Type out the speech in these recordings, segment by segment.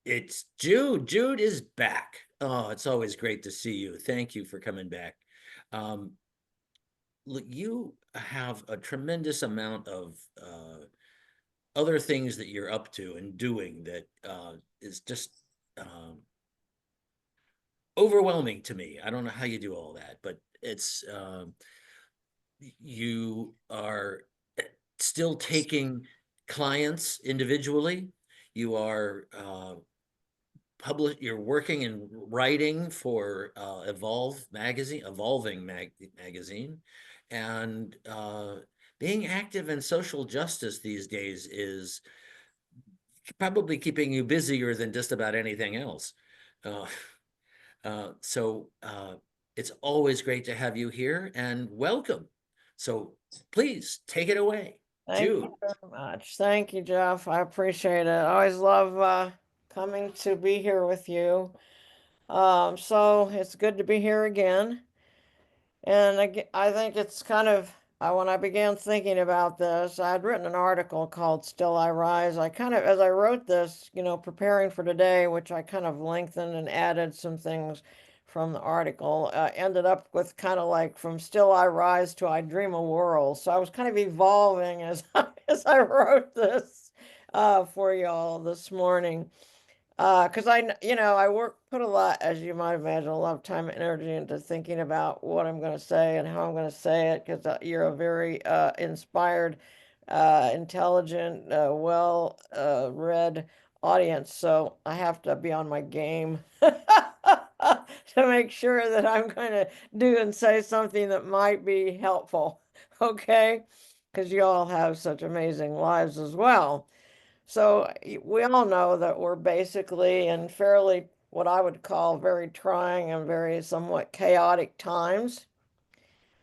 It's Jude. Jude is back. Oh, it's always great to see you. Thank you for coming back. Um, Look, you have a tremendous amount of other things that you're up to and doing that is just um, overwhelming to me. I don't know how you do all that, but it's you are still taking clients individually. You are you're working and writing for Evolving magazine, and being active in social justice these days is probably keeping you busier than just about anything else. Uh, so it's always great to have you here and welcome. So please take it away, Thank Jude. you very much. Thank you, Jeff. I appreciate it. I always love coming to be here with you. So it's good to be here again. And I think it's kind of, when I began thinking about this, I had written an article called Still I Rise. I kind of, as I wrote this, preparing for today, which I kind of lengthened and added some things from the article, ended up with kind of like from Still I Rise to I Dream a World. So I was kind of evolving as, as I wrote this for y'all this morning. Because put a lot, as you might imagine, a lot of time and energy into thinking about what I'm going to say and how I'm going to say it. Because you're a very inspired, intelligent, well read audience. So I have to be on my game to make sure that I'm going to do and say something that might be helpful. Okay? Because you all have such amazing lives as well. So we all know that we're basically in fairly what I would call very trying and very somewhat chaotic times.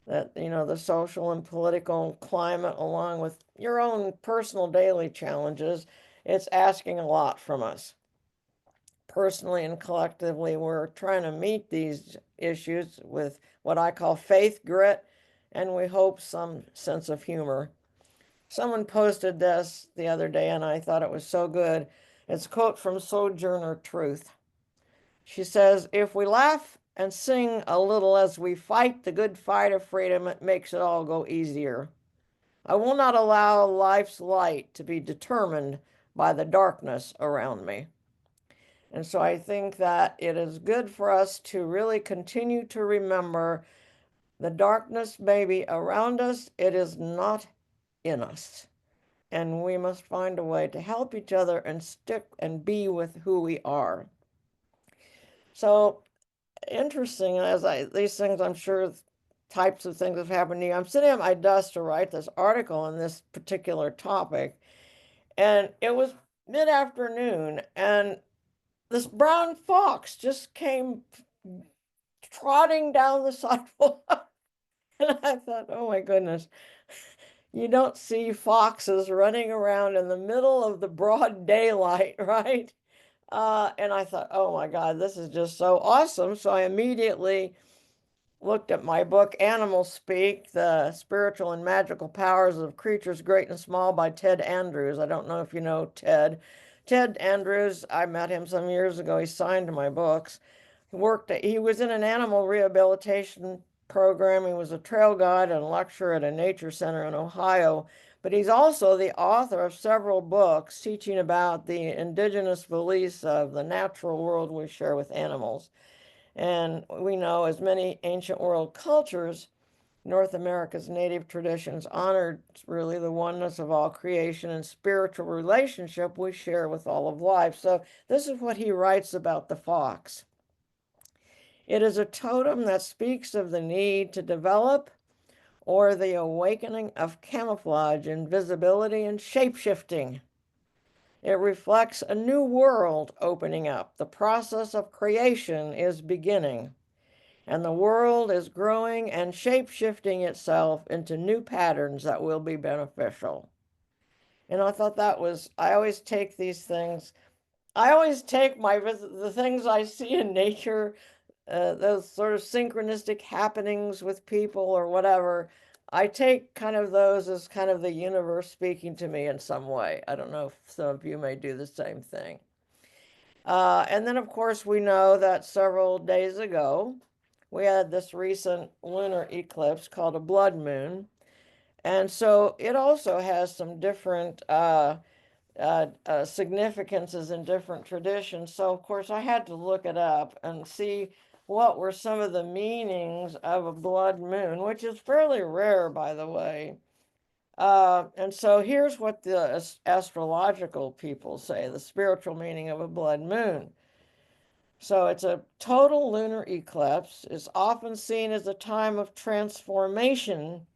That, the social and political climate, along with your own personal daily challenges, it's asking a lot from us. Personally and collectively, we're trying to meet these issues with what I call faith, grit, and we hope some sense of humor. Someone posted this the other day and I thought it was so good. It's a quote from Sojourner Truth. She says, "If we laugh and sing a little as we fight the good fight of freedom, it makes it all go easier. I will not allow life's light to be determined by the darkness around me." And so I think that it is good for us to really continue to remember the darkness may be around us, it is not in us. And we must find a way to help each other and stick and be with who we are. So interesting as these things, I'm sure types of things have happened to you. I'm sitting at my desk to write this article on this particular topic, and it was mid-afternoon, and this brown fox just came trotting down the sidewalk. And I thought, oh my goodness, you don't see foxes running around in the middle of the broad daylight, right? And I thought, oh my God, this is just so awesome. So I immediately looked at my book, Animal Speak: The Spiritual and Magical Powers of Creatures Great and Small by Ted Andrews. I don't know if you know Ted. Ted Andrews, I met him some years ago. He signed my books. He was in an animal rehabilitation program. He was a trail guide and lecturer at a nature center in Ohio. But he's also the author of several books teaching about the indigenous beliefs of the natural world we share with animals. And we know, as many ancient world cultures, North America's native traditions honored really the oneness of all creation and spiritual relationship we share with all of life. So this is what he writes about the fox. It is a totem that speaks of the need to develop or the awakening of camouflage, invisibility, and shapeshifting. It reflects a new world opening up. The process of creation is beginning, and the world is growing and shapeshifting itself into new patterns that will be beneficial. And I thought that was, I always take these things, I always take the things I see in nature, those sort of synchronistic happenings with people or whatever. I take kind of those as kind of the universe speaking to me in some way. I don't know if some of you may do the same thing. And then, of course, we know that several days ago, we had this recent lunar eclipse called a blood moon. And so it also has some different significances in different traditions. So, of course, I had to look it up and see what were some of the meanings of a blood moon, which is fairly rare, by the way. And so here's what the astrological people say, the spiritual meaning of a blood moon. So it's a total lunar eclipse, is often seen as a time of transformation,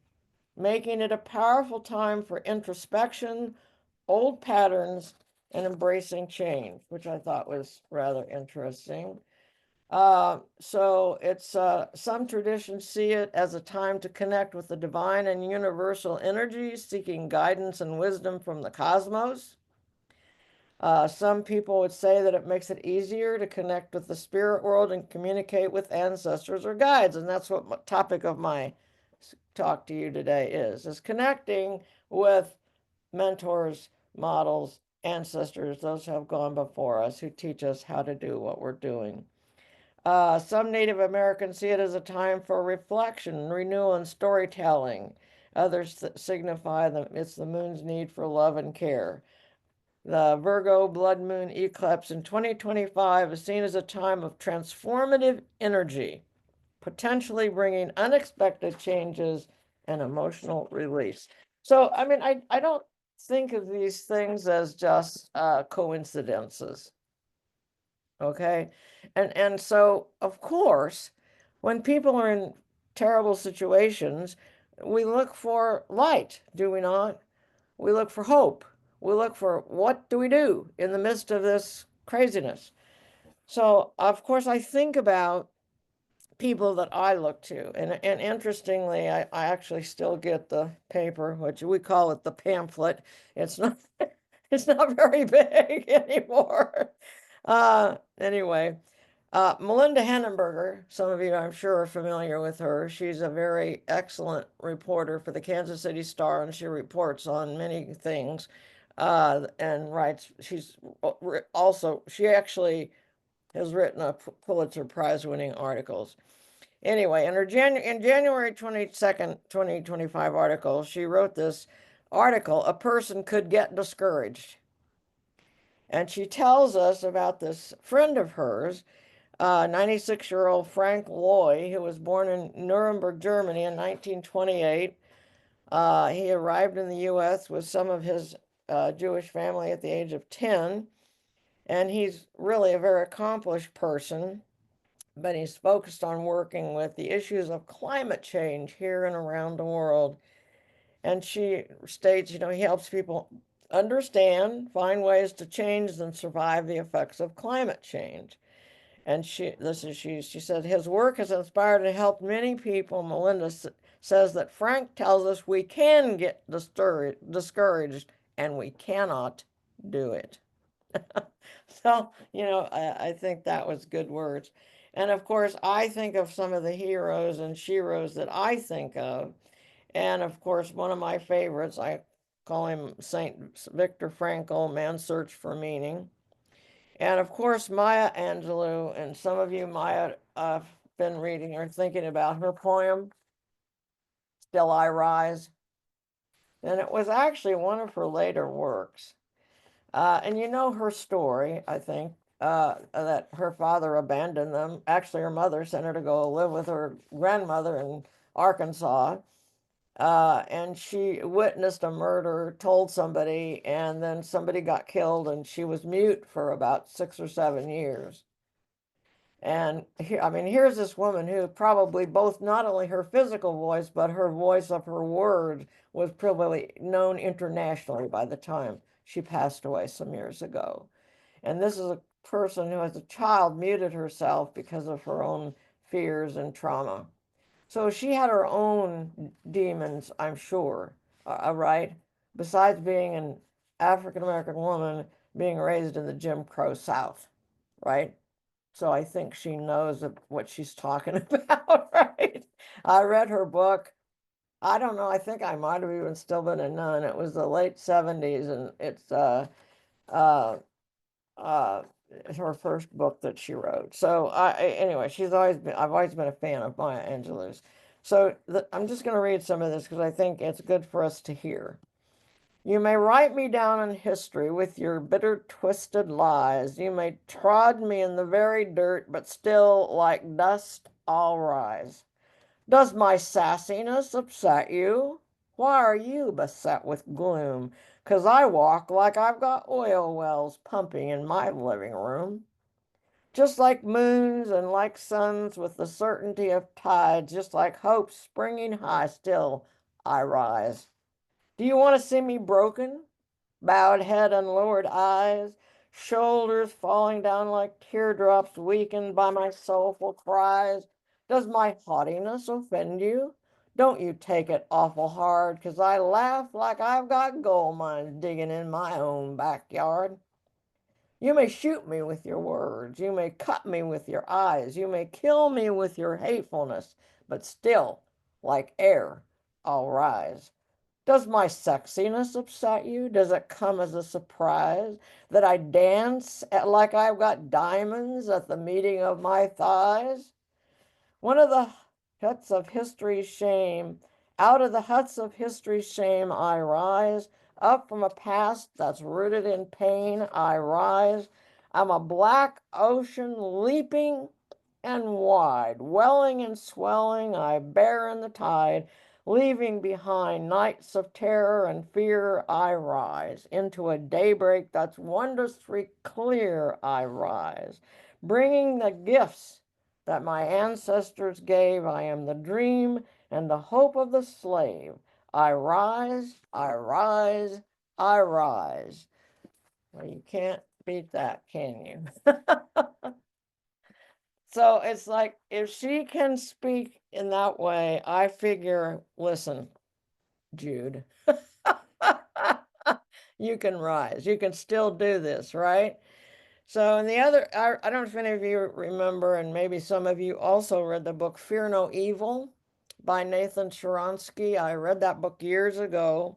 making it a powerful time for introspection, old patterns, and embracing change, which I thought was rather interesting. So it's some traditions see it as a time to connect with the divine and universal energy, seeking guidance and wisdom from the cosmos. Some people would say that it makes it easier to connect with the spirit world and communicate with ancestors or guides, and that's what the topic of my talk to you today is connecting with mentors, models, ancestors, those who have gone before us, who teach us how to do what we're doing. Some Native Americans see it as a time for reflection, renewal, and storytelling. Others signify that it's the moon's need for love and care. The Virgo blood moon eclipse in 2025 is seen as a time of transformative energy, potentially bringing unexpected changes and emotional release. So, I mean, I don't think of these things as just coincidences. Okay. And so, of course, when people are in terrible situations, we look for light, do we not? We look for hope. We look for what do we do in the midst of this craziness? So, of course, I think about people that I look to. And interestingly, I actually still get the paper, which we call it the pamphlet. It's not it's not very big anymore. Anyway, Melinda Hennenberger, some of you I'm sure are familiar with her. She's a very excellent reporter for the Kansas City Star, and she reports on many things and writes. She's also, she actually has written a Pulitzer Prize winning articles. Anyway, in her in January 22nd, 2025 article, she wrote this article, A Person Could Get Discouraged. And she tells us about this friend of hers, 96-year-old Frank Loy, who was born in Nuremberg, Germany in 1928. He arrived in the U.S. with some of his Jewish family at the age of 10. And he's really a very accomplished person, but he's focused on working with the issues of climate change here and around the world. And she states, he helps people understand, find ways to change and survive the effects of climate change. And she said, his work has inspired and helped many people. Melinda says that Frank tells us we can get discouraged and we cannot do it. So, I think that was good words. And of course, I think of some of the heroes and sheroes that I think of. And of course, one of my favorites, I call him Saint Viktor Frankl, Man's Search for Meaning. And of course, Maya Angelou, and some of you might have been reading or thinking about her poem, Still I Rise. And it was actually one of her later works. And you know her story, I think, that her father abandoned them. Actually, her mother sent her to go live with her grandmother in Arkansas. And she witnessed a murder, told somebody, and then somebody got killed, and she was mute for about 6 or 7 years. And here, I mean, here's this woman who probably both not only her physical voice, but her voice of her word was probably known internationally by the time she passed away some years ago. And this is a person who, as a child, muted herself because of her own fears and trauma. So she had her own demons, I'm sure, right? Besides being an African American woman being raised in the Jim Crow South, right? So I think she knows what she's talking about, right? I read her book. I don't know. I think I might have even still been a nun. It was the late 70s, and it's uh, her first book that she wrote. So anyway, I've always been a fan of Maya Angelou's. So I'm just going to read some of this because I think it's good for us to hear. You may write me down in history with your bitter, twisted lies. You may trod me in the very dirt, but still, like dust, I'll rise. Does my sassiness upset you? Why are you beset with gloom? 'Cause I walk like I've got oil wells pumping in my living room. Just like moons and like suns with the certainty of tides, just like hope springing high, still I rise. Do you want to see me broken? Bowed head and lowered eyes, shoulders falling down like teardrops, weakened by my soulful cries. Does my haughtiness offend you? Don't you take it awful hard, 'cause I laugh like I've got gold mines digging in my own backyard. You may shoot me with your words, you may cut me with your eyes, you may kill me with your hatefulness, but still, like air, I'll rise. Does my sexiness upset you? Does it come as a surprise that I dance like I've got diamonds at the meeting of my thighs? One of the huts of history's shame, out of the huts of history's shame I rise, up from a past that's rooted in pain I rise. I'm a black ocean leaping and wide, welling and swelling, I bear in the tide, leaving behind nights of terror and fear I rise. Into a daybreak that's wondrously clear I rise, bringing the gifts that my ancestors gave. I am the dream and the hope of the slave. I rise, I rise, I rise. Well, you can't beat that, can you? So it's like if she can speak in that way, I figure, listen, Jude, you can rise. You can still do this, right? So, and the other, I don't know if any of you remember, and maybe some of you also read the book Fear No Evil by Nathan Sharansky. I read that book years ago,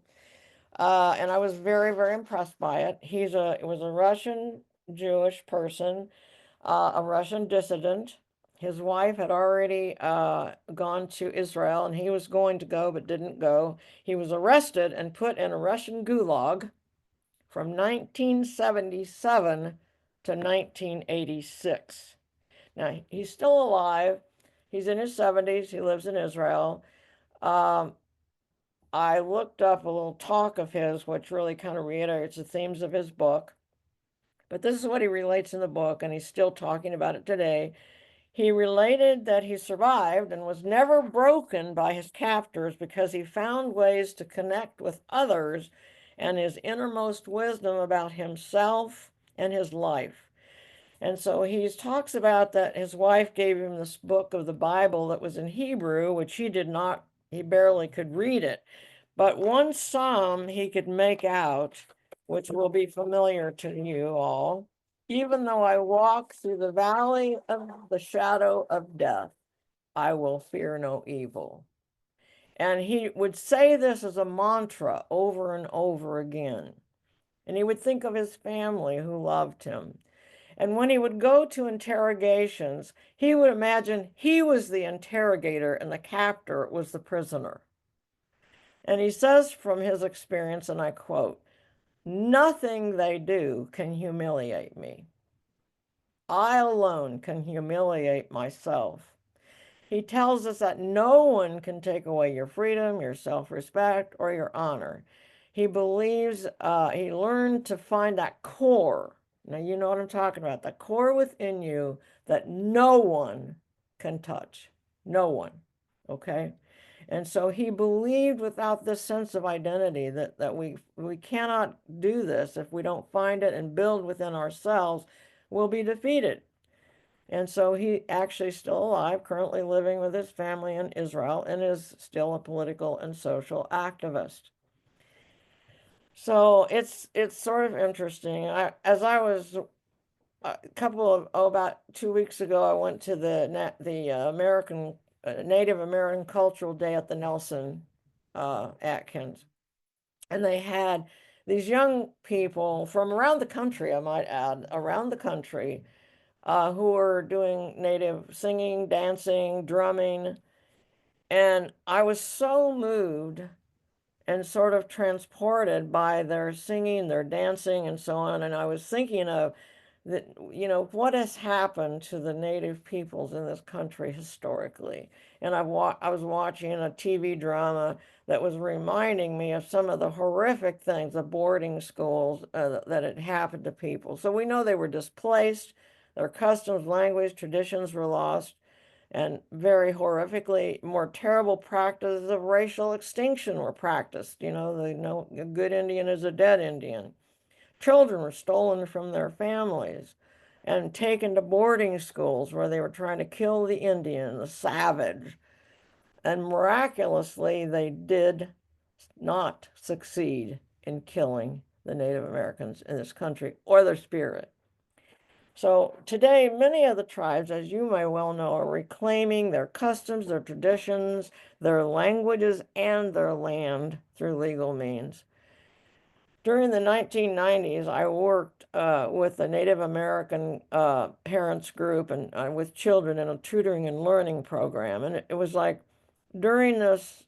and I was very, very impressed by it. It was a Russian Jewish person, a Russian dissident. His wife had already gone to Israel, and he was going to go but didn't go. He was arrested and put in a Russian gulag from 1977 to 1986. Now, he's still alive. He's in his 70s. He lives in Israel. Um, I looked up a little talk of his, which really kind of reiterates the themes of his book. But this is what he relates in the book, and he's still talking about it today. He related that he survived and was never broken by his captors because he found ways to connect with others and his innermost wisdom about himself and his life. And so he talks about that his wife gave him this book of the Bible that was in Hebrew, which he did not, he barely could read it. But one psalm he could make out, which will be familiar to you all. Even though I walk through the valley of the shadow of death, I will fear no evil. And he would say this as a mantra over and over again. And he would think of his family who loved him. And when he would go to interrogations, he would imagine he was the interrogator and the captor was the prisoner. And he says from his experience, and I quote, "Nothing they do can humiliate me. I alone can humiliate myself." He tells us that no one can take away your freedom, your self-respect, or your honor. He believes he learned to find that core. Now, you know what I'm talking about, the core within you that no one can touch. No one. Okay? And so he believed without this sense of identity that we cannot do this if we don't find it and build within ourselves, we'll be defeated. And so he actually still alive, currently living with his family in Israel, and is still a political and social activist. So it's sort of interesting. As I was a couple of about 2 weeks ago, I went to the American Native American Cultural Day at the Nelson Atkins, and they had these young people from around the country, I might add, around the country, who were doing native singing, dancing, drumming. And I was so moved and sort of transported by their singing, their dancing, and so on. And I was thinking of that, what has happened to the native peoples in this country historically. And I was watching a TV drama that was reminding me of some of the horrific things, the boarding schools that had happened to people. So we know they were displaced, their customs, language, traditions were lost, and very horrifically more terrible practices of racial extinction were practiced. A good Indian is a dead Indian. Children were stolen from their families and taken to boarding schools where they were trying to kill the Indian, the savage. And miraculously, they did not succeed in killing the Native Americans in this country or their spirit. So today, many of the tribes, as you may well know, are reclaiming their customs, their traditions, their languages, and their land through legal means. During the 1990s, I worked with the Native American parents group and with children in a tutoring and learning program. And it was like during this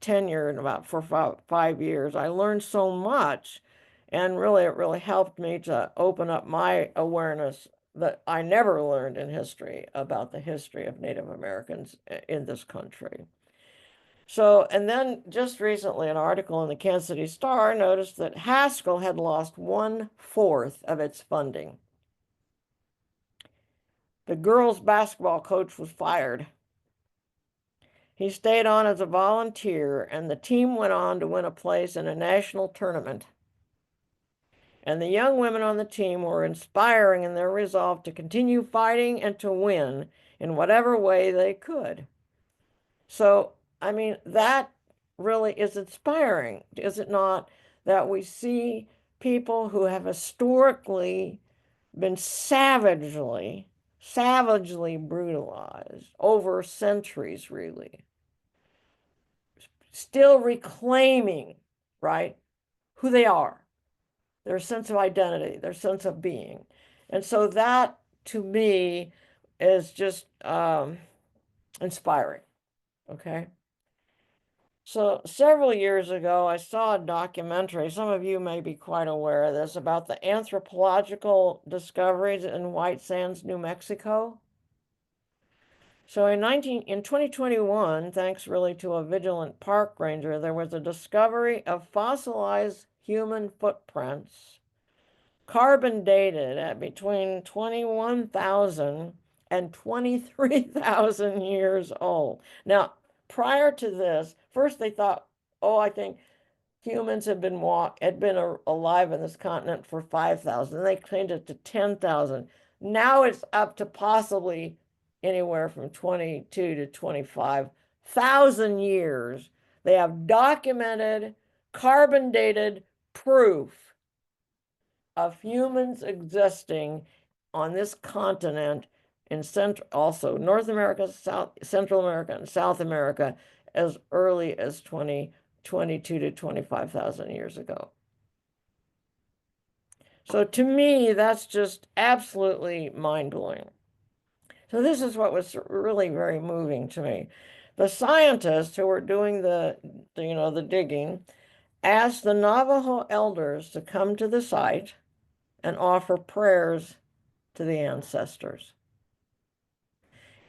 tenure, in about 4 or 5 years, I learned so much. And really, it really helped me to open up my awareness that I never learned in history about the history of Native Americans in this country. So, and then just recently, an article in the Kansas City Star noticed that Haskell had lost 1/4 of its funding. The girls' basketball coach was fired. He stayed on as a volunteer, and the team went on to win a place in a national tournament. And the young women on the team were inspiring in their resolve to continue fighting and to win in whatever way they could. So, I mean, that really is inspiring, is it not? That we see people who have historically been savagely brutalized over centuries, really, still reclaiming, right, who they are, their sense of identity, their sense of being. And so that, to me, is just inspiring, okay? So several years ago, I saw a documentary, some of you may be quite aware of this, about the anthropological discoveries in White Sands, New Mexico. So in 2021, thanks really to a vigilant park ranger, there was a discovery of fossilized human footprints, carbon dated at between 21,000 and 23,000 years old. Now, prior to this, first they thought, oh, I think humans had been alive in this continent for 5,000. They changed it to 10,000. Now it's up to possibly anywhere from 22 to 25,000 years. They have documented, carbon dated proof of humans existing on this continent in also North America, Central America, and South America as early as 22 to 25,000 years ago. So to me, that's just absolutely mind-blowing. So this is what was really very moving to me. The scientists who were doing the digging asked the Navajo elders to come to the site and offer prayers to the ancestors.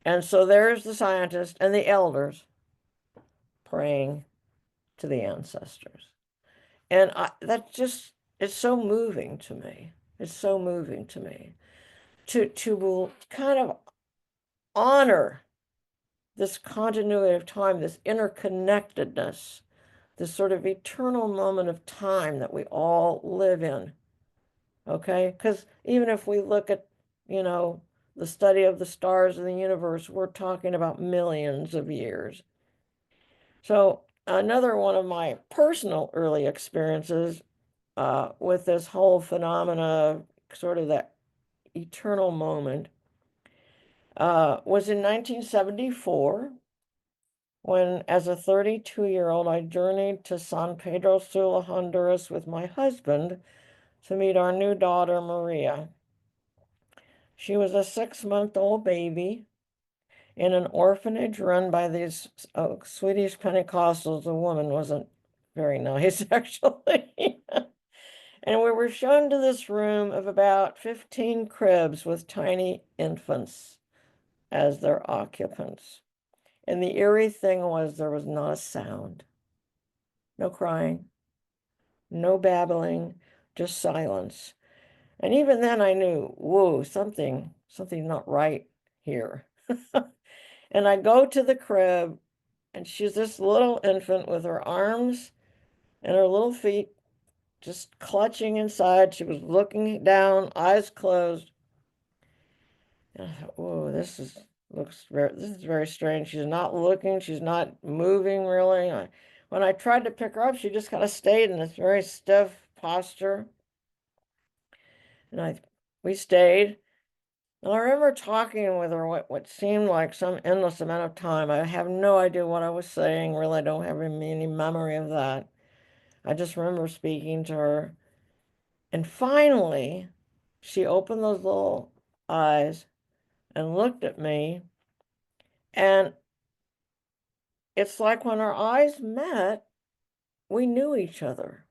And so there's the scientists and the elders praying to the ancestors. And that just, it's so moving to me. It's so moving to me to kind of honor this continuity of time, this interconnectedness, this sort of eternal moment of time that we all live in. Okay? Because even if we look at, the study of the stars in the universe, we're talking about millions of years. So another one of my personal early experiences with this whole phenomena, sort of that eternal moment, was in 1974. when, as a 32-year-old, I journeyed to San Pedro Sula, Honduras with my husband to meet our new daughter, Maria. She was a 6-month-old baby in an orphanage run by these Swedish Pentecostals. The woman wasn't very nice, actually. And we were shown to this room of about 15 cribs with tiny infants as their occupants. And the eerie thing was there was not a sound, no crying, no babbling, just silence. And even then I knew, whoa, something's not right here. And I go to the crib, and she's this little infant with her arms and her little feet just clutching inside. She was looking down, eyes closed. And I thought, whoa, this is very strange. She's not looking, she's not moving really. When I tried to pick her up, she just kind of stayed in this very stiff posture. And we stayed. And I remember talking with her what seemed like some endless amount of time. I have no idea what I was saying. Really, I don't have any memory of that. I just remember speaking to her. And finally, she opened those little eyes and looked at me. And it's like when our eyes met, we knew each other.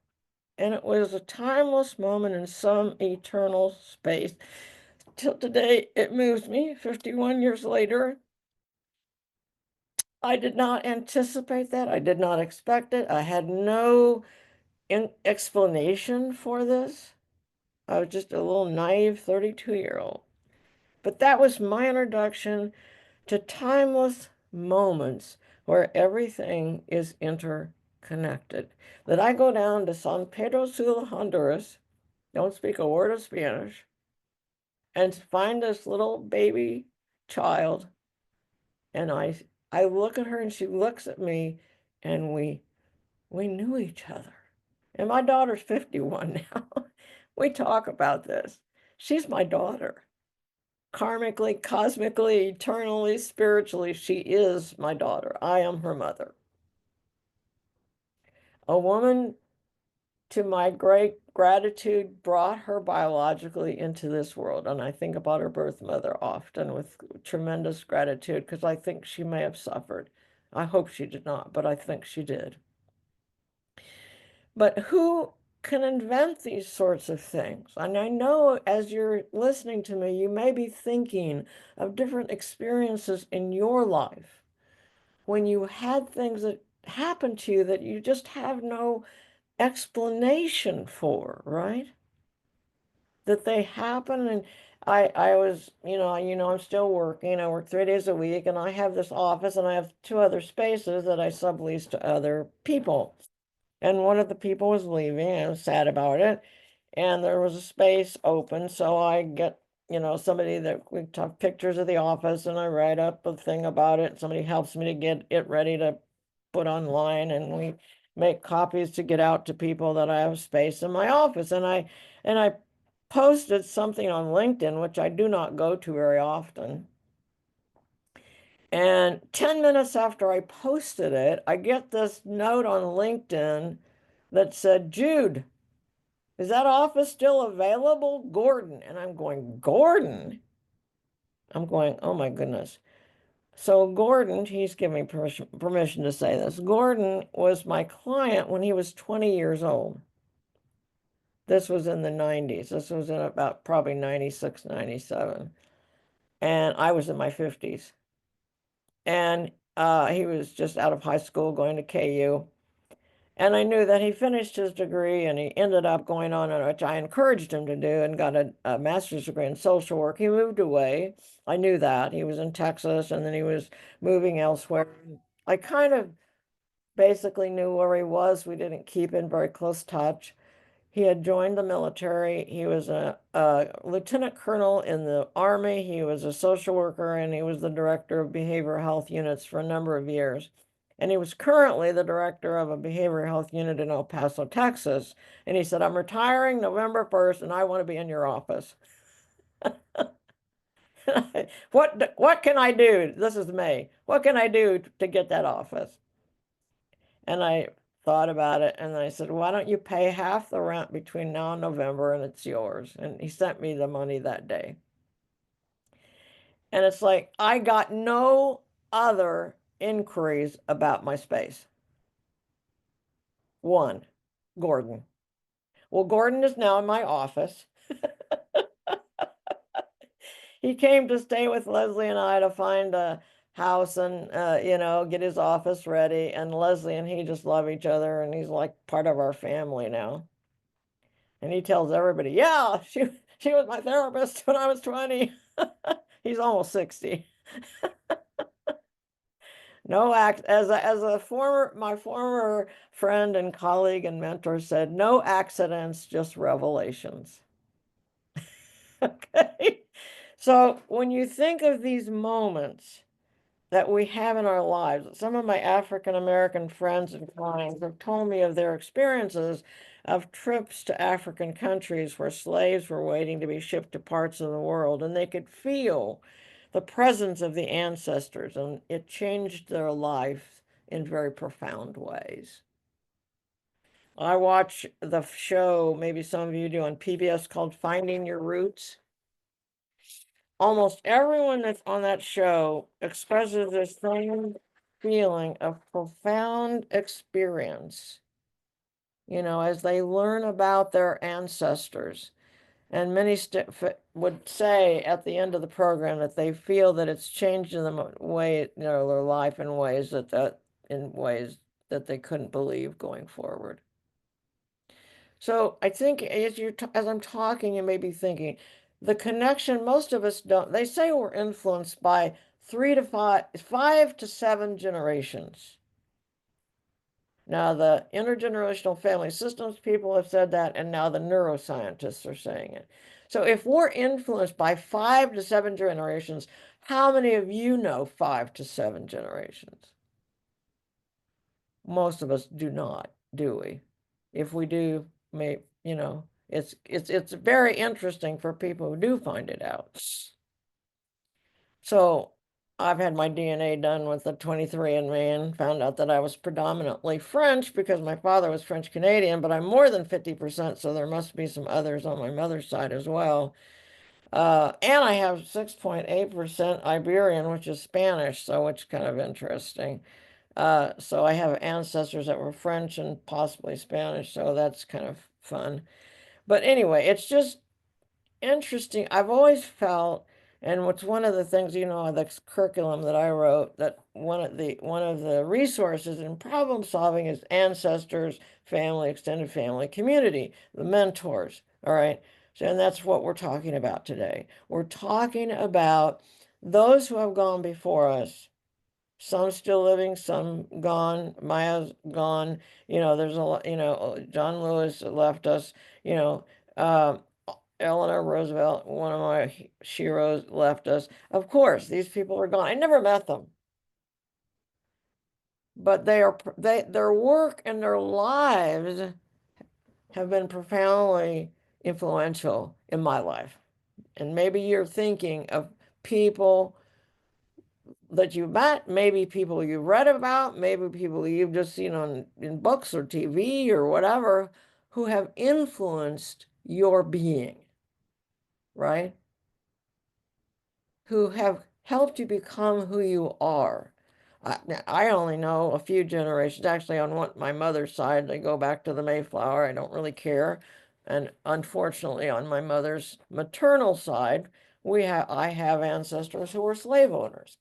And it was a timeless moment in some eternal space. Till today, it moves me 51 years later. I did not anticipate that. I did not expect it. I had no explanation for this. I was just a little naive 32-year-old. But that was my introduction to timeless moments where everything is interconnected. That I go down to San Pedro Sula, Honduras, don't speak a word of Spanish, and find this little baby child, and I look at her and she looks at me, and we knew each other. And my daughter's 51 now. We talk about this. She's my daughter. Karmically, cosmically, eternally, spiritually, she is my daughter. I am her mother. A woman, to my great gratitude, brought her biologically into this world. And I think about her birth mother often with tremendous gratitude because I think she may have suffered. I hope she did not, but I think she did. But who can invent these sorts of things? And I know as you're listening to me, you may be thinking of different experiences in your life when you had things that happened to you that you just have no explanation for, right? That they happen. And I was, I'm still working. I work 3 days a week, and I have this office, and I have two other spaces that I sublease to other people. And one of the people was leaving, and I was sad about it. And there was a space open, so I get, somebody that we took pictures of the office, and I write up a thing about it. Somebody helps me to get it ready to put online, and we make copies to get out to people that I have space in my office. And I posted something on LinkedIn, which I do not go to very often. And 10 minutes after I posted it, I get this note on LinkedIn that said, Jude, is that office still available? Gordon. And I'm going, Gordon? I'm going, oh my goodness. So Gordon, he's giving me permission to say this. Gordon was my client when he was 20 years old. This was in the 90s. This was in about probably 96, 97. And I was in my 50s. And he was just out of high school going to KU. And I knew that he finished his degree, and he ended up going on, which I encouraged him to do, and got a master's degree in social work. He moved away. I knew that. He was in Texas, and then he was moving elsewhere. I kind of basically knew where he was. We didn't keep in very close touch. He had joined the military. He was a lieutenant colonel in the Army. He was a social worker, and he was the director of behavioral health units for a number of years. And he was currently the director of a behavioral health unit in El Paso, Texas. And he said, I'm retiring November 1st, and I want to be in your office. What can I do? This is May. What can I do to get that office? And I thought about it and I said, why don't you pay half the rent between now and November and it's yours? And he sent me the money that day. And it's like, I got no other inquiries about my space. One, Gordon. Well, Gordon is now in my office. He came to stay with Leslie and I to find a house and, get his office ready. And Leslie and he just love each other, and he's like part of our family now. And he tells everybody, yeah, she was my therapist when I was 20. He's almost 60. No act as a former my former friend and colleague and mentor said, no accidents, just revelations. Okay. So when you think of these moments that we have in our lives, some of my African American friends and clients have told me of their experiences of trips to African countries where slaves were waiting to be shipped to parts of the world, and they could feel the presence of the ancestors, and it changed their life in very profound ways. I watch the show, maybe some of you do, on PBS, called Finding Your Roots. Almost everyone that's on that show expresses the same feeling of profound experience, as they learn about their ancestors. And many would say at the end of the program that they feel that it's changed in the way, their life in ways that they couldn't believe going forward. So I think as I'm talking, you may be thinking, the connection, most of us don't. They say we're influenced by 5 to 7 generations. Now, the intergenerational family systems people have said that, and now the neuroscientists are saying it. So if we're influenced by 5 to 7 generations, how many of you know 5 to 7 generations? Most of us do not, do we? If we do, it's very interesting for people who do find it out. So I've had my DNA done with the 23andMe and found out that I was predominantly French because my father was French Canadian, but I'm more than 50%, so there must be some others on my mother's side as well. And I have 6.8% Iberian, which is Spanish, so it's kind of interesting. So I have ancestors that were French and possibly Spanish, so that's kind of fun. But anyway, it's just interesting. I've always felt, and what's one of the things, the curriculum that I wrote, that one of the resources in problem solving is ancestors, family, extended family, community, the mentors. All right. So, and that's what we're talking about today. We're talking about those who have gone before us, some still living, some gone. Maya's gone. There's a lot, John Lewis left us, um, Eleanor Roosevelt, one of my heroes, left us. Of course, these people are gone. I never met them, but their work and their lives have been profoundly influential in my life. And maybe you're thinking of people that you've met, maybe people you've read about, maybe people you've just seen in books or TV or whatever, who have influenced your being, right? Who have helped you become who you are. I only know a few generations. Actually, on my mother's side, they go back to the Mayflower. I don't really care. And unfortunately, on my mother's maternal side, I have ancestors who were slave owners.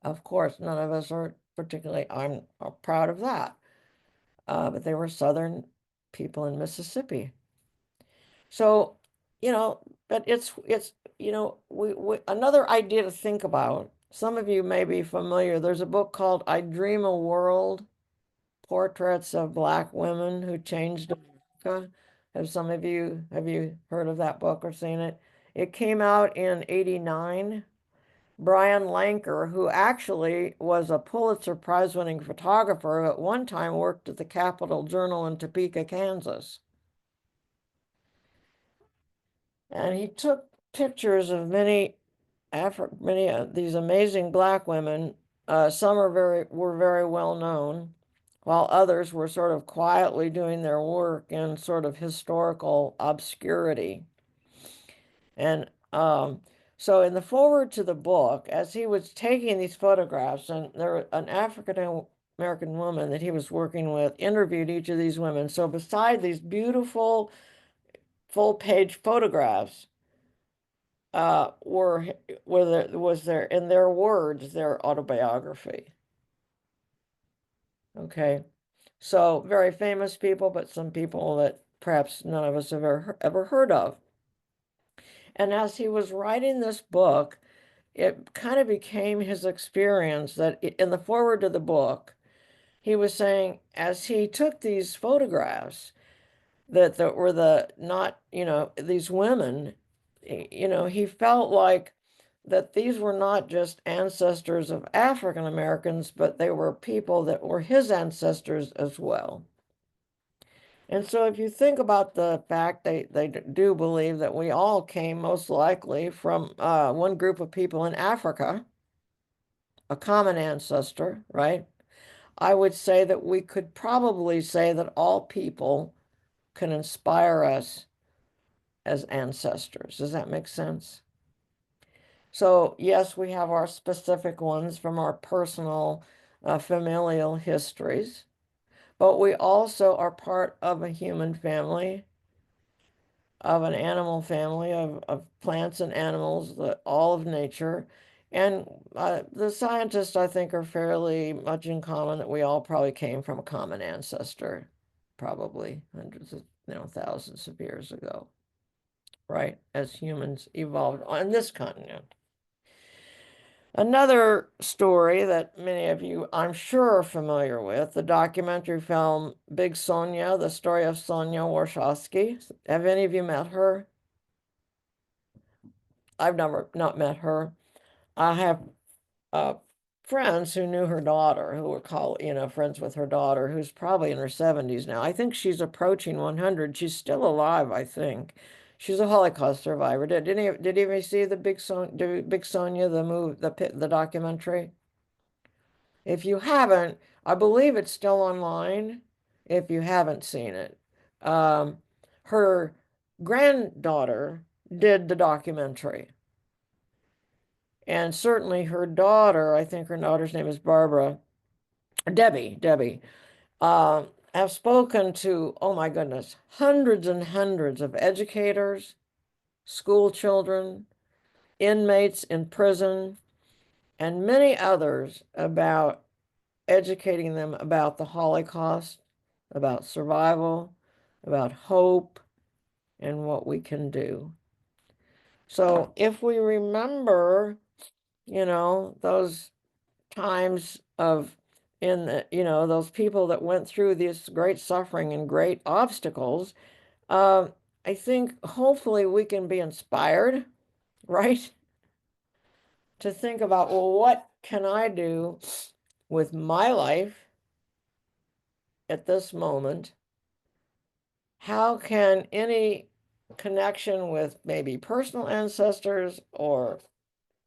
Of course, none of us are particularly, I'm proud of that. But they were Southern people in Mississippi. So, but it's, we another idea to think about. Some of you may be familiar. There's a book called I Dream a World, Portraits of Black Women Who Changed America. Have you heard of that book or seen it? It came out in 89. Brian Lanker, who actually was a Pulitzer Prize winning photographer, at one time worked at the Capitol Journal in Topeka, Kansas. And he took pictures of many these amazing black women. Some were very well known, while others were sort of quietly doing their work in sort of historical obscurity. And so in the foreword to the book, as he was taking these photographs, and an African American woman that he was working with interviewed each of these women. So beside these beautiful full page photographs, were was there in their words their autobiography. Okay, so very famous people, but some people that perhaps none of us have ever heard of. And as he was writing this book, it kind of became his experience that in the foreword to the book, he was saying as he took these photographs that were not, these women, he felt like that these were not just ancestors of African Americans, but they were people that were his ancestors as well. And so if you think about the fact they do believe that we all came most likely from one group of people in Africa, a common ancestor, right? I would say that we could probably say that all people can inspire us as ancestors. Does that make sense? So, yes, we have our specific ones from our personal familial histories, but we also are part of a human family, of an animal family, of plants and animals, all of nature. And the scientists, I think, are fairly much in common that we all probably came from a common ancestor, probably hundreds of, thousands of years ago, right? As humans evolved on this continent. Another story that many of you, I'm sure, are familiar with, the documentary film Big Sonia, the story of Sonia Warshawski. Have any of you met her? I've never not met her. I have uh, friends who knew her daughter, who were friends with her daughter, who's probably in her 70s now. I think she's approaching 100. She's still alive, I think. She's a Holocaust survivor. Did any of you see the Big Sonia, the documentary? If you haven't, I believe it's still online. If you haven't seen it, um, her granddaughter did the documentary. And certainly her daughter, I think her daughter's name is Debbie, have spoken to, oh my goodness, hundreds and hundreds of educators, school children, inmates in prison, and many others about educating them about the Holocaust, about survival, about hope, and what we can do. So if we remember, those times of in the, those people that went through this great suffering and great obstacles, uh, I think hopefully we can be inspired, right? To think about, well, what can I do with my life at this moment? How can any connection with maybe personal ancestors or,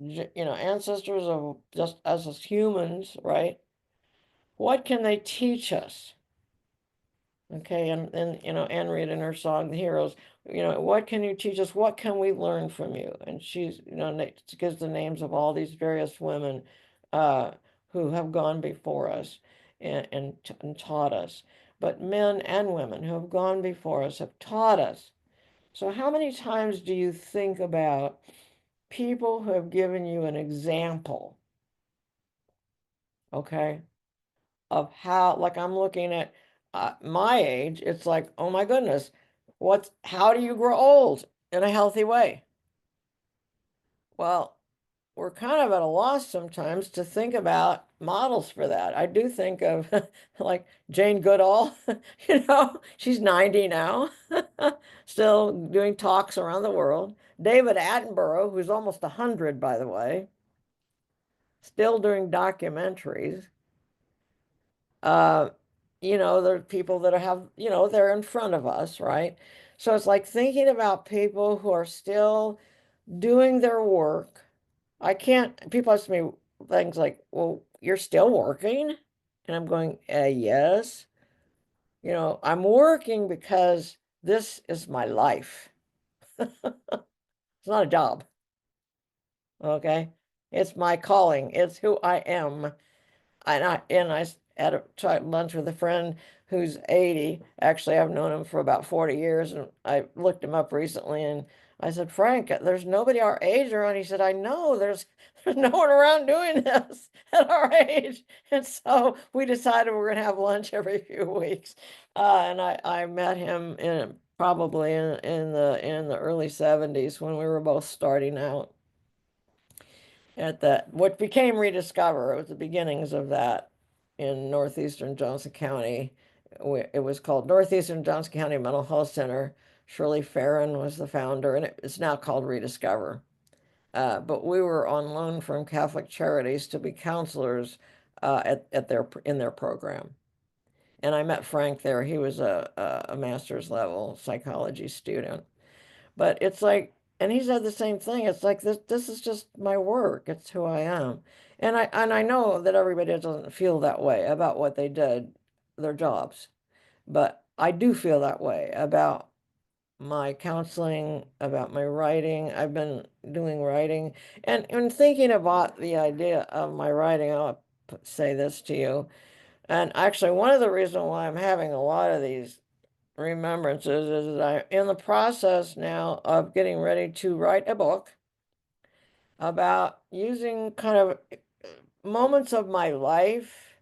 ancestors of just us as humans, right? What can they teach us? Okay, and Anne Reid in her song "The Heroes," what can you teach us? What can we learn from you? And she's, she gives the names of all these various women uh, who have gone before us and taught us. But men and women who have gone before us have taught us. So how many times do you think about people who have given you an example, okay? Of how, like I'm looking at my age, it's like, oh my goodness, how do you grow old in a healthy way? Well, we're kind of at a loss sometimes to think about models for that. I do think of like Jane Goodall, she's 90 now, still doing talks around the world. David Attenborough, who's almost 100, by the way, still doing documentaries. Uh, there are people that have, they're in front of us, right? So it's like thinking about people who are still doing their work. I can't, people ask me things like, well, you're still working? And I'm going, yes. I'm working because this is my life. It's not a job. Okay. It's my calling. It's who I am. And I had a lunch with a friend who's 80. Actually, I've known him for about 40 years, and I looked him up recently, and I said, Frank, there's nobody our age around. He said, I know there's no one around doing this at our age. And so we decided we're gonna have lunch every few weeks. And I met him probably in the early 70s when we were both starting out at that what became Rediscover. It was the beginnings of that in northeastern Johnson County. It was called Northeastern Johnson County Mental Health Center. Shirley Farron was the founder, and it's now called Rediscover. But we were on loan from Catholic Charities to be counselors in their program. And I met Frank there. He was a master's level psychology student. But it's like, and he said the same thing. It's like this is just my work. It's who I am. And I know that everybody doesn't feel that way about what they did, their jobs. But I do feel that way about my counseling, about my writing. I've been doing writing. And thinking about the idea of my writing, I'll say this to you. And actually, one of the reasons why I'm having a lot of these remembrances is that I'm in the process now of getting ready to write a book about using kind of moments of my life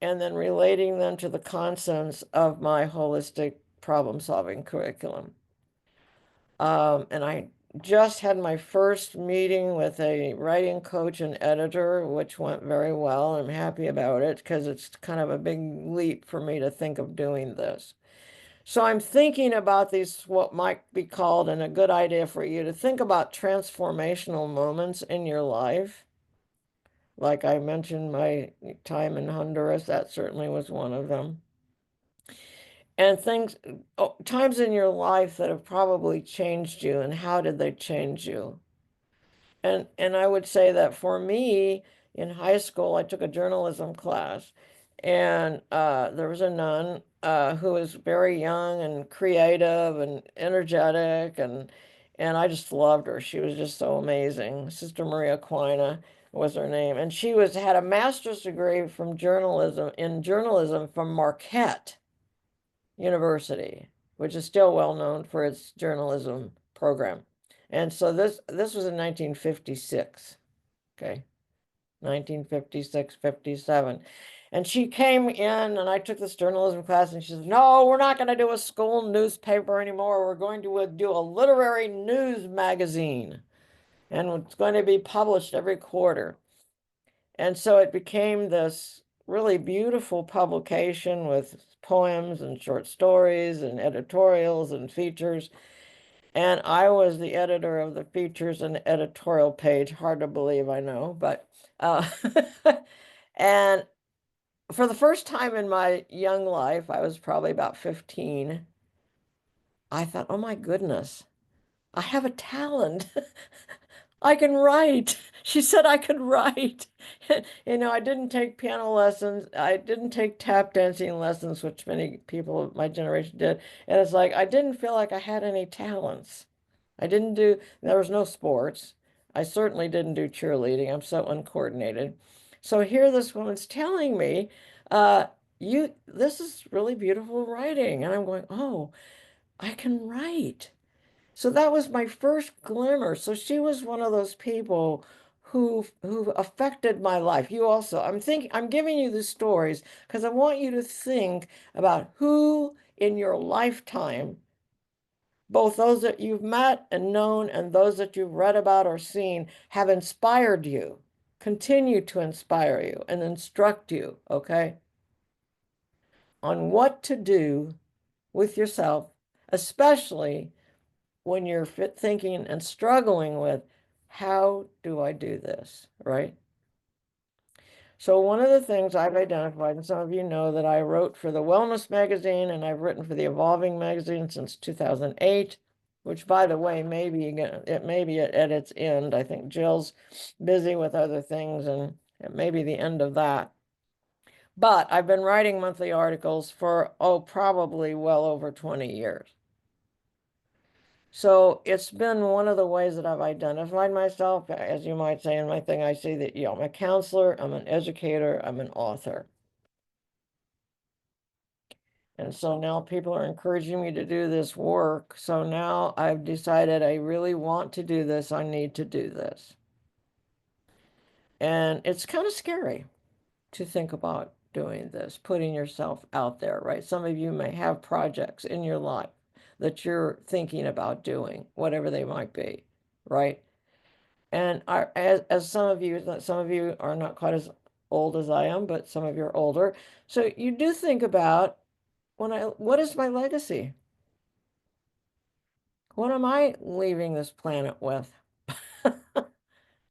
and then relating them to the concepts of my holistic problem solving curriculum. And I just had my first meeting with a writing coach and editor, which went very well. I'm happy about it because it's kind of a big leap for me to think of doing this. So I'm thinking about these, what might be called, and a good idea for you to think about transformational moments in your life. Like I mentioned, my time in Honduras, that certainly was one of them. And things, times in your life that have probably changed you, and how did they change you? And I would say that for me, in high school, I took a journalism class, and there was a nun who was very young and creative and energetic, and I just loved her. She was just so amazing. Sister Maria Quina was her name, and she had a master's degree from journalism from Marquette University, which is still well known for its journalism program. And so this was in 1956, okay, 1956, 57. And she came in and I took this journalism class and she said, no, we're not going to do a school newspaper anymore. We're going to do a literary news magazine and it's going to be published every quarter. And so it became this really beautiful publication with poems and short stories and editorials and features. And I was the editor of the features and editorial page. Hard to believe, I know, but uh, and for the first time in my young life, I was probably about 15. I thought, oh my goodness, I have a talent. I can write. She said I could write. I didn't take piano lessons. I didn't take tap dancing lessons, which many people of my generation did. And it's like I didn't feel like I had any talents. There was no sports. I certainly didn't do cheerleading. I'm so uncoordinated. So here this woman's telling me, uh, this is really beautiful writing. And I'm going, oh, I can write. So that was my first glimmer. So she was one of those people who affected my life. You also, I'm giving you the stories because I want you to think about who in your lifetime, both those that you've met and known and those that you've read about or seen, have inspired you, continue to inspire you and instruct you, okay, on what to do with yourself, especially when you're thinking and struggling with, how do I do this, right? So one of the things I've identified, and some of you know that I wrote for the Wellness magazine and I've written for the Evolving magazine since 2008. which by the way, maybe again, it may be at its end. I think Jill's busy with other things and it may be the end of that. But I've been writing monthly articles for, oh, probably well over 20 years. So it's been one of the ways that I've identified myself, as you might say in my thing. I say that, I'm a counselor, I'm an educator, I'm an author. And so now people are encouraging me to do this work. So now I've decided I really want to do this. I need to do this. And it's kind of scary to think about doing this, putting yourself out there, right? Some of you may have projects in your life that you're thinking about doing, whatever they might be, right? And as some of you are not quite as old as I am, but some of you are older. So you do think about what is my legacy? What am I leaving this planet with?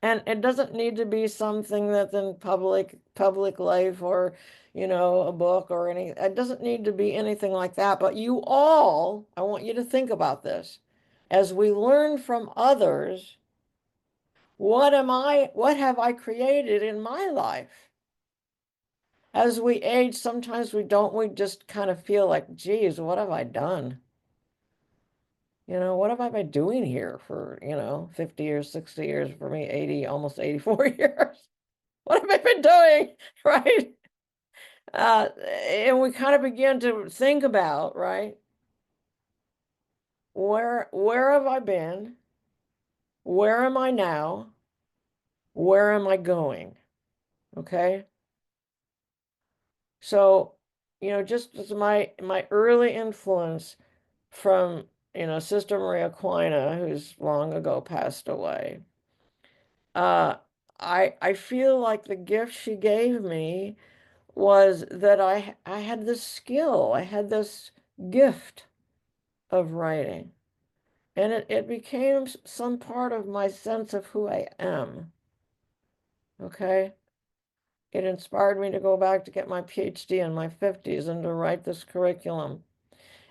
And it doesn't need to be something that's in public life or, a book or any, it doesn't need to be anything like that. But I want you to think about this. As we learn from others, what have I created in my life? As we age, sometimes we just kind of feel like, geez, what have I done? What have I been doing here for, 50 years, 60 years, for me, 80, almost 84 years? What have I been doing? Right? And we kind of begin to think about, right? Where have I been? Where am I now? Where am I going? Okay. So, just as my early influence from, Sister Maria Aquina, who's long ago passed away, uh, I feel like the gift she gave me was that I had this skill, I had this gift of writing, and it became some part of my sense of who I am. Okay. It inspired me to go back to get my PhD in my 50s and to write this curriculum.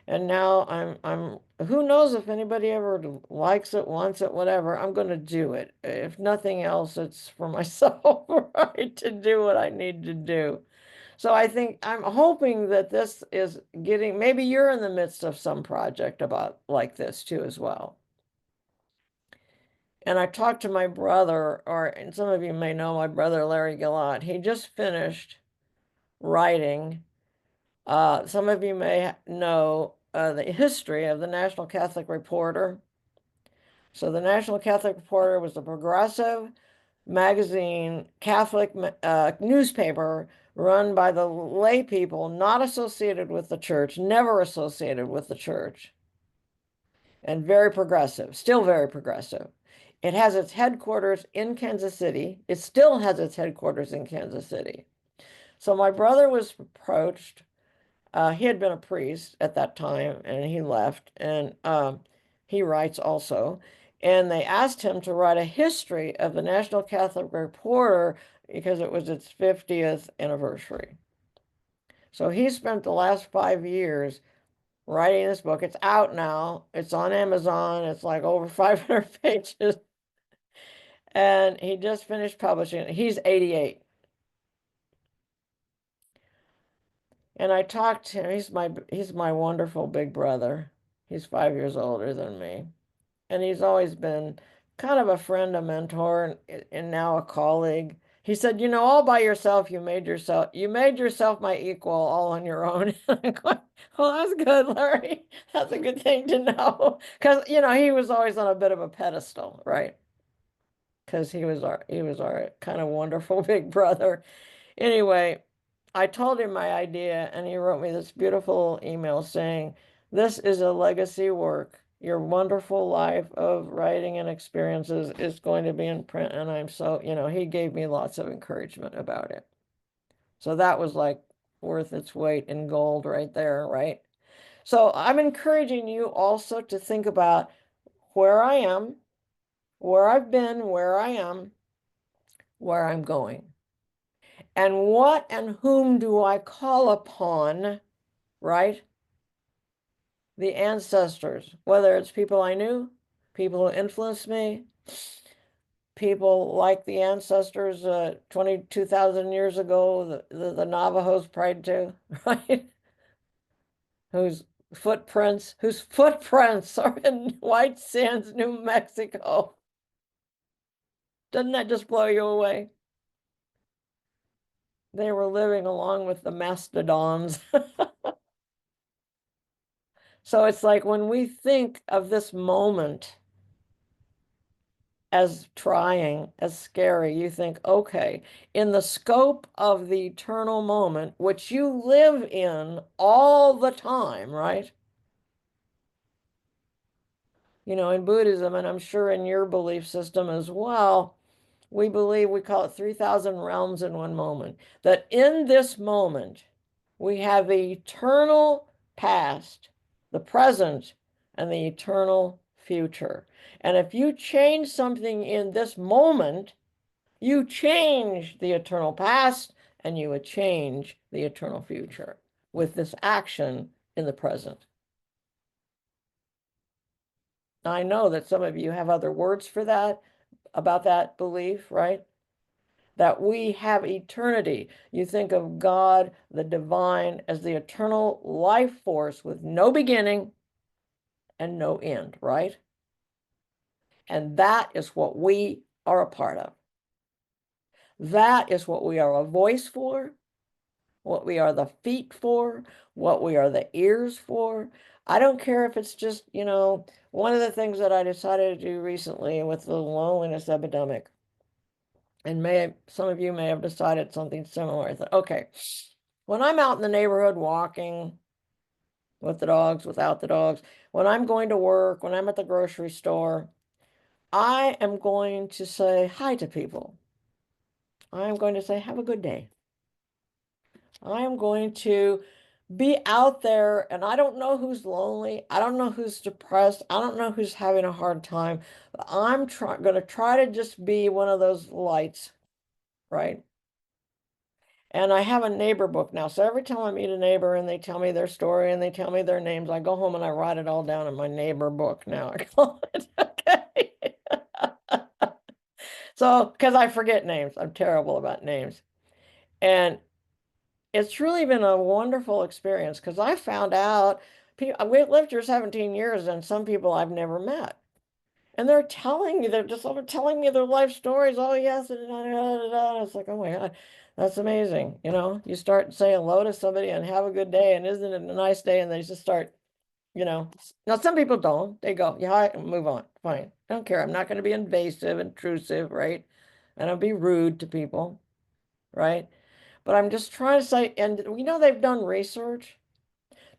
And now I'm who knows if anybody ever likes it, wants it, whatever, I'm going to do it. If nothing else, it's for myself, right, to do what I need to do. So I think I'm hoping that this is maybe you're in the midst of some project about like this too as well. And I talked to my brother, and some of you may know my brother, Larry Gillott. He just finished writing. Some of you may know the history of the National Catholic Reporter. So the National Catholic Reporter was a progressive magazine, Catholic newspaper run by the lay people, not associated with the church, never associated with the church, and very progressive, still very progressive. It has its headquarters in Kansas City. It still has its headquarters in Kansas City. So my brother was approached. He had been a priest at that time and he left, and he writes also. And they asked him to write a history of the National Catholic Reporter because it was its 50th anniversary. So he spent the last 5 years writing this book. It's out now. It's on Amazon. It's like over 500 pages. And he just finished publishing it. He's 88. And I talked to him. He's my wonderful big brother. He's 5 years older than me. And he's always been kind of a friend, a mentor, and now a colleague. He said, all by yourself, you made yourself my equal all on your own. I'm going, well, that's good, Larry. That's a good thing to know. Because, he was always on a bit of a pedestal, right? Because he was our kind of wonderful big brother. Anyway, I told him my idea, and he wrote me this beautiful email saying, "This is a legacy work. Your wonderful life of writing and experiences is going to be in print." And I'm so, he gave me lots of encouragement about it. So that was like worth its weight in gold right there, right? So I'm encouraging you also to think about where I am, where I've been, where I am, where I'm going. And what and whom do I call upon, right? the ancestors, whether it's people I knew, people who influenced me, people like the ancestors 22,000 years ago, the Navajos prayed to, right? Whose whose footprints are in White Sands, New Mexico. Doesn't that just blow you away? They were living along with the mastodons. So it's like when we think of this moment as trying, as scary, you think, okay, in the scope of the eternal moment, which you live in all the time, right? In Buddhism, and I'm sure in your belief system as well, we believe we call it 3,000 realms in one moment. That in this moment, we have the eternal past, the present, and the eternal future. And if you change something in this moment, you change the eternal past and you would change the eternal future with this action in the present. I know that some of you have other words for that, about that belief, right? That we have eternity. You think of God, the divine, as the eternal life force with no beginning and no end, right? And that is what we are a part of. That is what we are a voice for, what we are the feet for, what we are the ears for. I don't care if it's just, one of the things that I decided to do recently with the loneliness epidemic, and some of you may have decided something similar. I thought, okay, when I'm out in the neighborhood walking with the dogs, without the dogs, when I'm going to work, when I'm at the grocery store, I am going to say hi to people. I'm going to say, have a good day. I am going to be out there, and I don't know who's lonely. I don't know who's depressed. I don't know who's having a hard time. But I'm going to try to just be one of those lights, right? And I have a neighbor book now. So every time I meet a neighbor and they tell me their story and they tell me their names, I go home and I write it all down in my neighbor book now. I call it, okay. So, because I forget names, I'm terrible about names. And it's really been a wonderful experience because I found out we've lived here 17 years and some people I've never met. And they're just over telling me their life stories. Oh, yes. Da, da, da, da, da. It's like, oh my God, that's amazing. You start saying hello to somebody and have a good day. And isn't it a nice day? And they just start, now some people don't. They go, yeah, I move on. Fine. I don't care. I'm not going to be invasive, intrusive, right? I don't be rude to people, right? But I'm just trying to say, and they've done research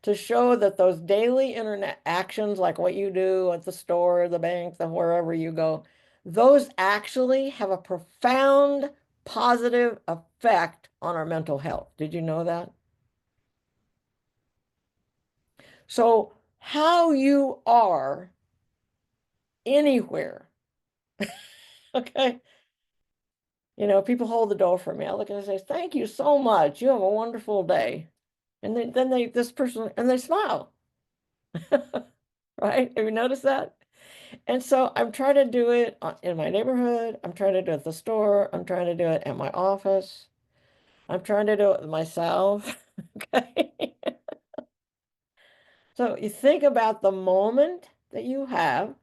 to show that those daily internet actions, like what you do at the store, the bank, the wherever you go, those actually have a profound positive effect on our mental health. Did you know that? So, how you are anywhere, okay? People hold the door for me. I look and I say, "Thank you so much. You have a wonderful day." And then this person, and they smile, right? Have you noticed that? And so I'm trying to do it in my neighborhood. I'm trying to do it at the store. I'm trying to do it at my office. I'm trying to do it myself. Okay. So you think about the moment that you have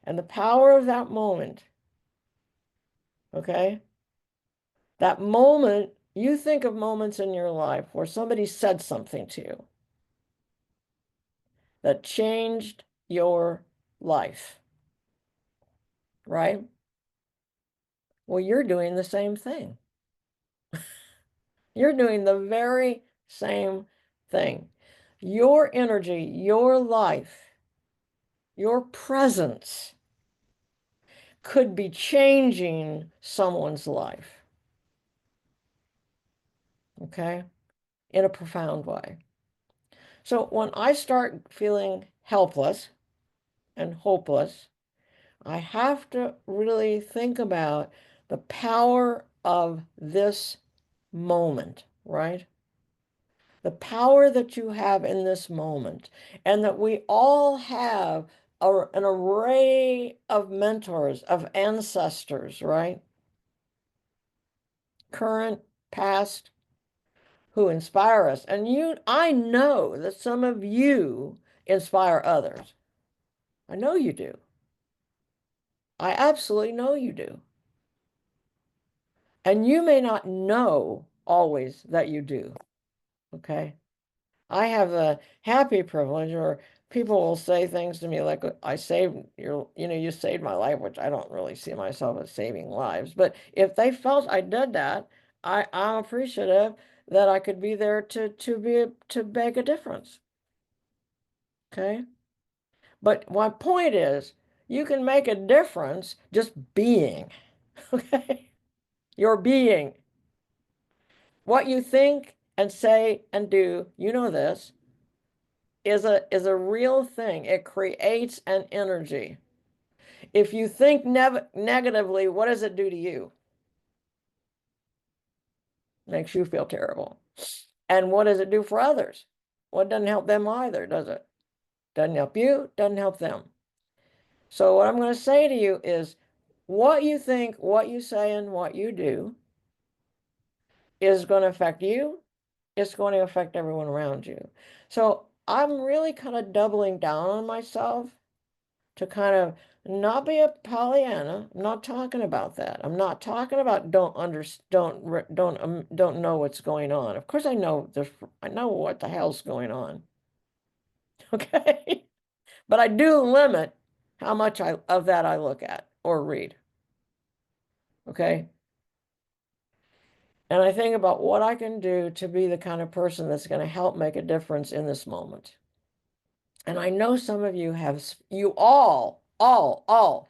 and the power of that moment. Okay. That moment, you think of moments in your life where somebody said something to you that changed your life, right? Well, you're doing the same thing. You're doing the very same thing. Your energy, your life, your presence could be changing someone's life, okay, in a profound way. So when I start feeling helpless and hopeless, I have to really think about the power of this moment, right? the power that you have in this moment, and that we all have an array of mentors, of ancestors, right? Current, past, who inspire us. And I know that some of you inspire others. I know you do. I absolutely know you do. And you may not know always that you do. Okay. I have the happy privilege, or people will say things to me like, I saved you saved my life, which I don't really see myself as saving lives. But if they felt I did that, I'm appreciative that I could be there to make a difference. Okay. But my point is, you can make a difference just being. Okay. Your being. What you think and say and do, you know this, is a real thing. It creates an energy. If you think negatively, what does it do to you? Makes you feel terrible. And what does it do for others? Well, it doesn't help them either, does it? Doesn't help you, doesn't help them. So what I'm going to say to you is what you think, what you say, and what you do is going to affect you. It's going to affect everyone around you. So I'm really kind of doubling down on myself to kind of not be a Pollyanna. I'm not talking about that. I'm not talking about don't know what's going on. Of course I know what the hell's going on. Okay. But I do limit how much of that I look at or read. Okay. And I think about what I can do to be the kind of person that's going to help make a difference in this moment. And I know some of you you all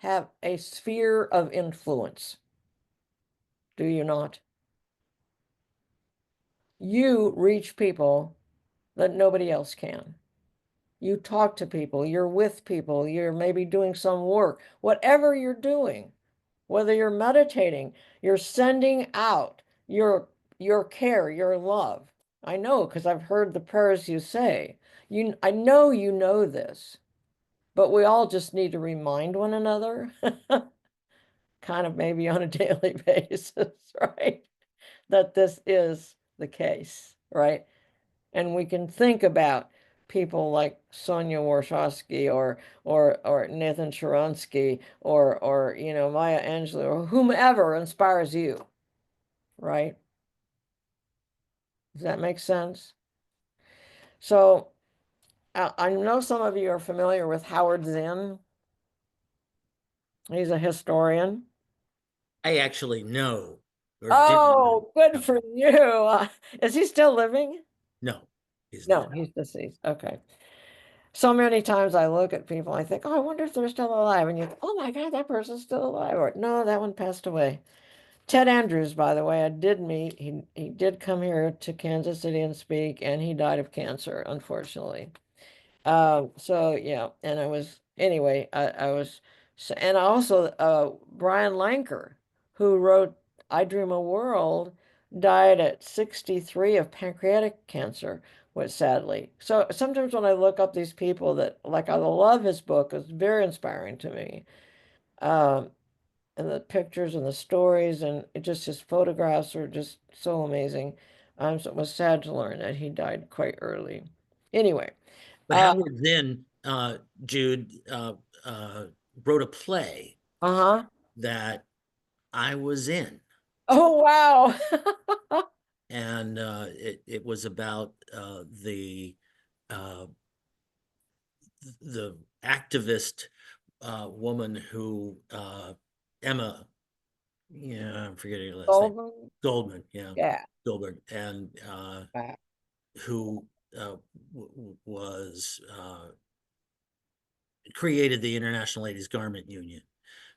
have a sphere of influence. Do you not? You reach people that nobody else can. You talk to people, you're with people, you're maybe doing some work, whatever you're doing, whether you're meditating, you're sending out your care, your love. I know because I've heard the prayers you say. I know you know this, but we all just need to remind one another, kind of maybe on a daily basis, right? That this is the case, right? And we can think about people like Sonia Warshawski or Nathan Sharansky or Maya Angelou or whomever inspires you, right? Does that make sense? So I know some of you are familiar with Howard Zinn. He's a historian. I actually know or did know. Oh, good How- for you. Is he still living? No, he's No, not. he's deceased. Okay. So many times I look at people, I think, oh, I wonder if they're still alive. And you think, oh my God, that person's still alive. Or no, that one passed away. Ted Andrews, by the way, I did meet. He did come here to Kansas City and speak, and he died of cancer, unfortunately. So yeah, and I was, and also Brian Lanker, who wrote I Dream a World, died at 63 of pancreatic cancer, which sadly. So sometimes when I look up these people that, like, I love his book, it's very inspiring to me. Um, and the pictures and the stories and his photographs are just so amazing. So it was sad to learn that he died quite early. Anyway, But uh, Howard Zinn, Jude, wrote a play uh-huh. that I was in, Oh, wow. and it was about uh, the activist woman who Emma, yeah, I'm forgetting her last name, Goldman? Goldman, yeah, Yeah. Goldberg, and Wow. who was created the International Ladies Garment Union.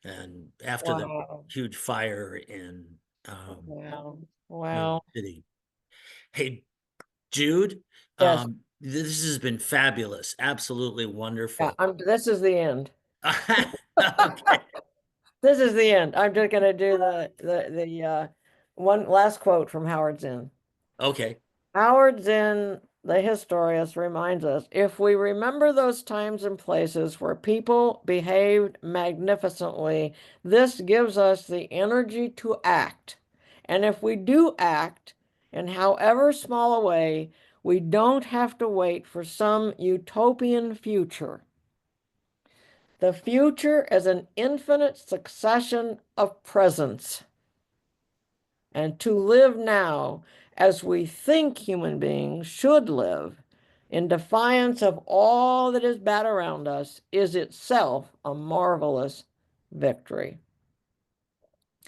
And after the Wow. huge fire in Wow. New York Wow. City. Hey, Jude, Yes. this has been fabulous, absolutely Yeah. wonderful. This is the end. Okay, This is the end. I'm just gonna do the one last quote from Howard Zinn. okay. Howard Zinn, the historian, reminds us if we remember those times and places where people behaved magnificently, this gives us the energy to act. And if we do act, in however small a way, we don't have to wait for some utopian future. The future is an infinite succession of presents. And to live now as we think human beings should live, in defiance of all that is bad around us, is itself a marvelous victory.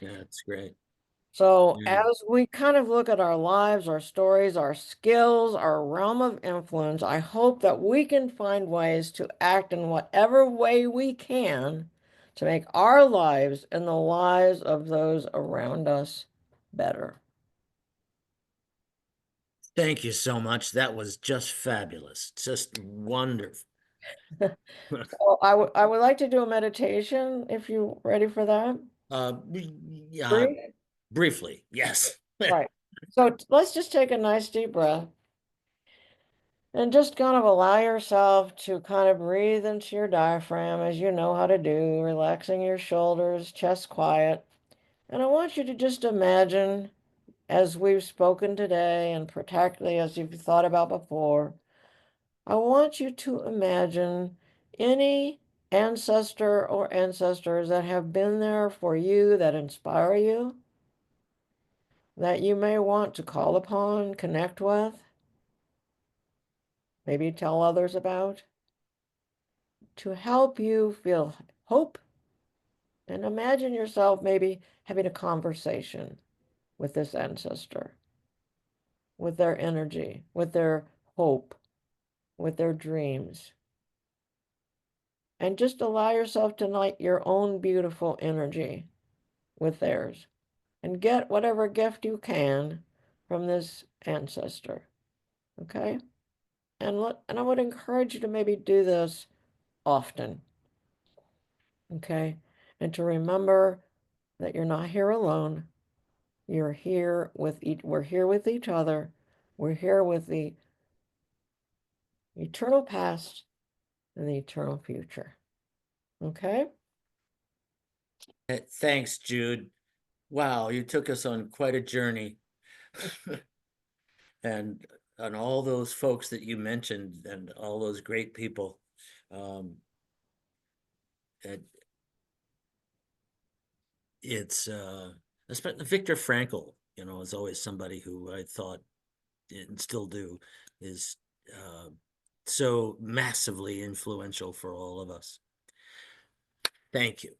Yeah, that's great. So, Yeah. as we kind of look at our lives, our stories, our skills, our realm of influence, I hope that we can find ways to act in whatever way we can to make our lives and the lives of those around us better. Thank you so much. That was just fabulous. Just wonderful. So I would like to do a meditation if you're ready for that. Yeah, Brief? briefly, yes. Right. So let's just take a nice deep breath and just kind of allow yourself to kind of breathe into your diaphragm as you know how to do, relaxing your shoulders, chest quiet. And I want you to just imagine, as we've spoken today and practically as you've thought about before, I want you to imagine any ancestor or ancestors that have been there for you that inspire you, that you may want to call upon, connect with, maybe tell others about, to help you feel hope and imagine yourself maybe having a conversation with this ancestor, with their energy, with their hope, with their dreams. And just allow yourself to light your own beautiful energy with theirs and get whatever gift you can from this ancestor. Okay? And I would encourage you to maybe do this often. Okay? And to remember that you're not here alone. You're here with we're here with each other. We're here with the eternal past and the eternal future. Okay? Thanks, Jude. Wow, you took us on quite a journey. And all those folks that you mentioned and all those great people. Um, it, it's Viktor Frankl, is always somebody who I thought and still do is uh, so massively influential for all of us. Thank you.